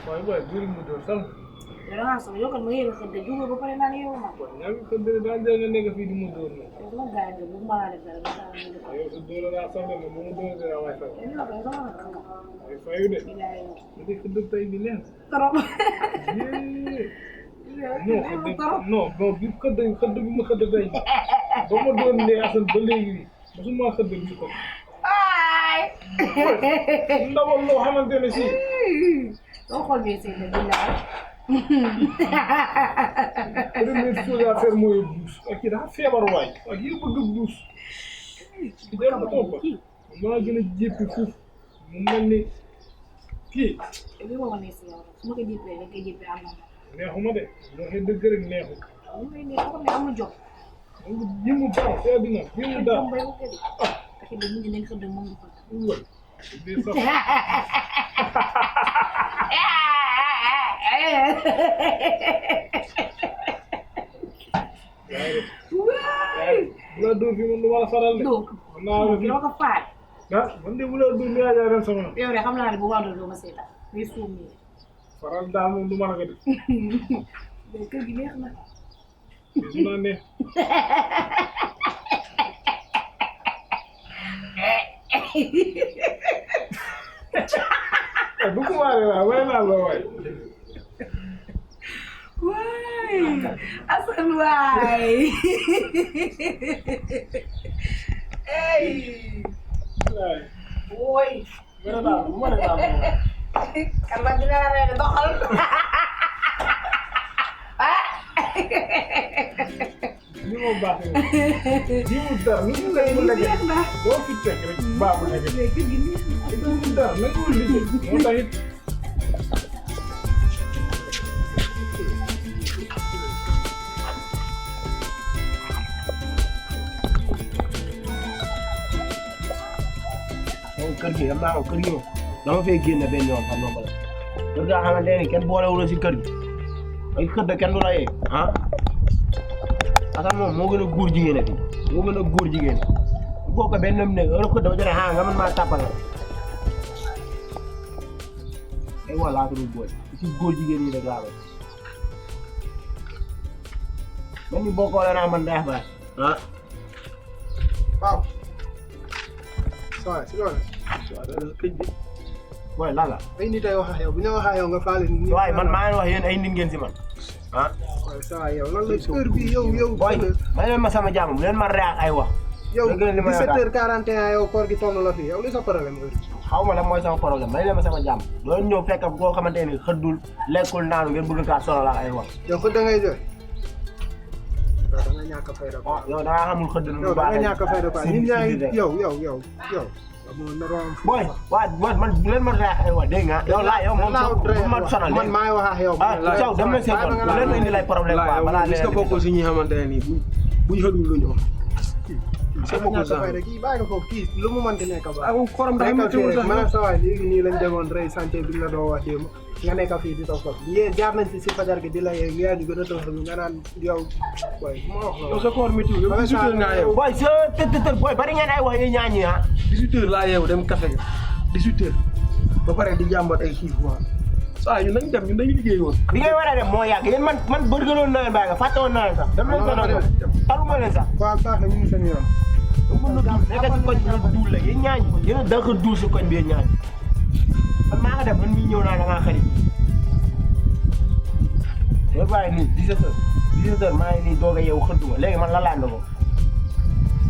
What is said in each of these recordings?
waaye booy biir mu doon sax. dangaa soxla yow kat ma yéene xëy na jóge ba pare naa ne yow ma. waaw ñaari xëy na daal jël nga nekk fii di mu doon moom. yow sama gars yi bu ma laa def dara ba saa ñu def. yow su doon laa soxla moom bu mu doon dara waay fay. yow sama nag sama. ay fayu de. mu dee xëdd tey bi neex. trop. non bi xëdd bi ma xëdd tey ba ma doon nee asan ba léegi mosuma xëdd bi ko. ay. ndawal loo xamante ne si. doo xool bee seen bi laal. première chose à faire mooy douche ak kii dafa feebar waay ak yi bëgg douche. dem ba toog maa gën a jéppi fuuf mu mel ni kii. bi ma wane si yow su ma ko jéppee rek nga jéppee am na. neexuma de waxee dëgg rek neexu. mu ngi ne xam ne amul jot. ji mu dara see dina ji mu dara. parce que mu ngi nekk xëdd moom ko. waaw. bu la dóor fi man du ma la faral de. dóor doo ko faal. ah man de bu la dóor ni yaa ren sama. yow de xam naa ne bu ma doo ma seetaan ngay suum nii. faral daal moom du ma la ko def. mais kër gi neex na. su ma neex. bu ko waaree waaw waaye naa loo waay. waay Assane waay. waay. wooy. mën naa ko mën naa ko. kan la dina la rey doxal. ni mu baaxee ni mu dara ni mu lay mën a def boo fi teg rek baabu nekk ni mu dara nag mu liggéey moo tax it. kër gi am naa ko kër gi moom dama fay génne benn yoon par nombre la kër ga xamante ne kenn boolewul si kër gi ay xëdd kenn du la yee ah Assane moom moo gën a góor jigéen fi moo gën a góor jigéen bu ko benn ne heure xëdd ba jotee nga man maa tàppal la ay wala ko booy si góor jigéen yi rek laa koy man ni boo ko wala naa man day baax ah waaw si loolu këj bi booy lan la ay nit ay wax ak yow bu ñu wax ak yow nga faale nit waaye man maa ngi wax yéen ay nit ngeen si man ah waaw ça yow lan la heure bi yow booy may leen ma sama jàmm bu leen ma reex ay wax yow 17h41 yow koor gi toll la fi yow li sa problème heure xaw ma lan mooy sama problème may leen ma sama jàmm loolu ñëw fekk koo xamante ni xëddul lekkul naanu ngeen bëgg kaa sonal ak ay wax yow xëdd da ngay jooy yow da nga ñàkk a fay da yow da nga xamul xëdd nu yow da nga ñàkk a fay da nit ñaa ngi yow booy waaw man bu leen ma reex ay wax dégg nga yow laa yow moom ma sonal man maa ngi wax ak yow caw dem na seetoon bu leen ma indi lay problème quoi balaa leen ko bokk si ñi xamante ne nii buñ xëdul lu ñu wax sama ko sax kii bàyyi ko foofu kii lu mu mënti nekk ba ak xorom day ma teewul sax man sa waay léegi nii lañ demoon rey santé bi la doo wax démb nga nekk fii di toog foofu yéen jaar nañ si fajar gi di la yee yaa ñu gën a toog nga naan yow boy ma wax la yow sa koor métti yow 18h nga yeew boy sa tëtëtër boy bari ngeen ay wax yi ñaañi ah 18h laa yeew dem café ga 18h ba pare di jàmbat ay xiif quoi saa ñu nañ dem ñun dañu liggéey woon bi ngay war a dem moo yàgg yéen man bërgëloon na leen bàyyi nga fàtte woon na leen sax dem leen ko taluma leen sax waaw baax na ñu ngi seen yoon nekk si koñ bi duul la yéen ñaañ yéen a dëkk duul si koñ bi yéen ñaañ man maa nga def man mii ñëw naa da ngaa xarit loolu bàyyi nii 17h maa ngi nii doog a yeewu xëdduma léegi man la laa ndogoo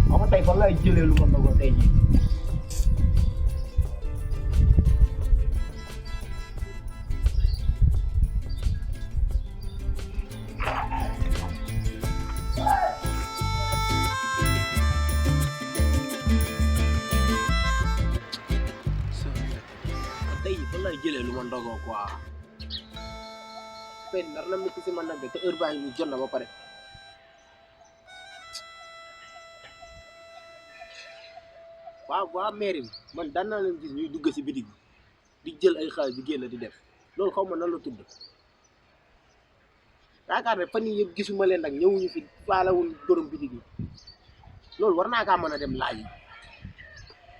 ma ko tey fan laay jëlee lu ma ndogoo tey jii jëlee lu ma ndogoo quoi fay nar na métti si man nag de te heure baa ngi jot na ba pare waa mairie bi man daan naa leen gis ñuy dugg si bitig bi di jël ay xaalis di génn di def loolu xaw ma nan la tudd yaakaar ne fan yii yëpp gisuma leen nag ñëwuñu fi faalawul borom bitig bi loolu war naa kaa mën a dem laaj yi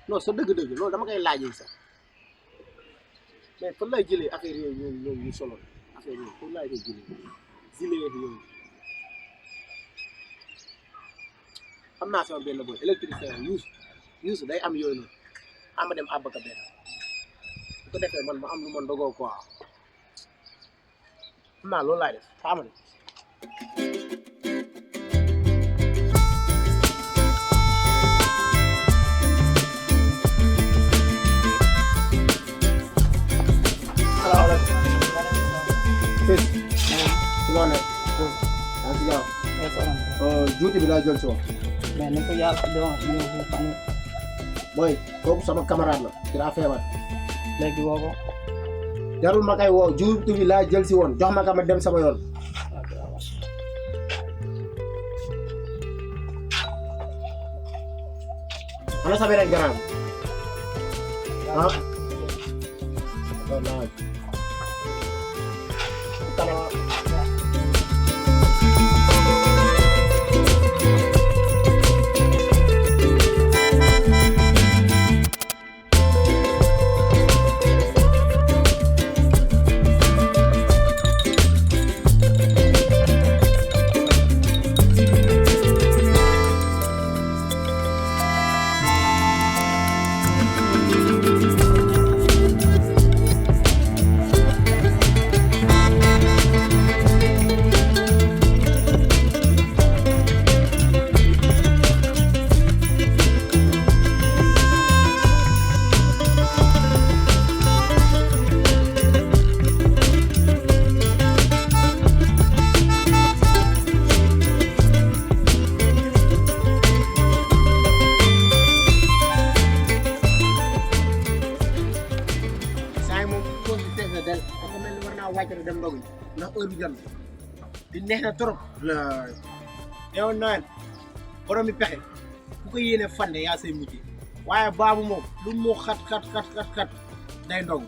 non sa dëgg-dëgg loolu dama koy laajee sax mais fan lay jëlee affaire yooyu ñoom ñu solo affaire yooyu fan laay koy jëlee gilet yooyu xam naa sama benn boy électricien Youssou day am yooyu noonu ama dem àbbaka benn bu ko defee man ma am lu ma ndogoo quoi xam naa loolu laay def xaama ne ci loo nekk yaa ngi ci jàmm juuti bi laa jël si woon mais ni ko yàlla doon ñëw fi fan booy kooku sama camarade la ci daa feebar léegi woo ko jarul ma kay woo juuti bi laa jël si woon jox ma ka ma dem sama yoon ana sa beneen garab ah wallaay dem ndogu ndax heure bi jot di neex na trop la yow naan borom mi pexe ku ko yéene fande yaa say mujj waaye baabu moom lu mu xat day ndogu